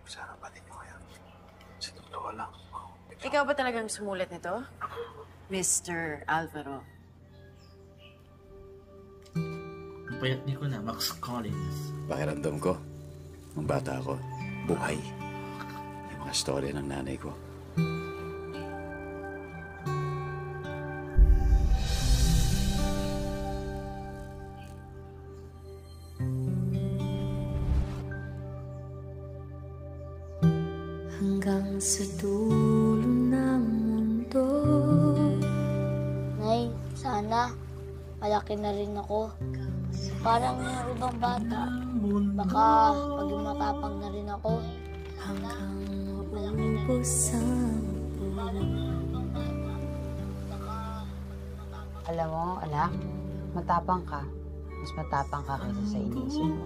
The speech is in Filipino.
Sana pati niyo kaya. Sa totoo lang. Ikaw ba talagang sumulat nito? Mr. Alvaro. Ang payat ni ko na, Max Collins. Pakiramdam ko, nung bata ako, buhay. Yung mga storya ng nanay ko. Hanggang sa dulo ng mundo. Nay, sana malaki na rin ako. Parang yung ibang bata, baka maging matapang na rin ako. Hanggang maubos ang puno. Alam mo, anak, matapang ka. Mas matapang ka kaysa sa iniisip mo.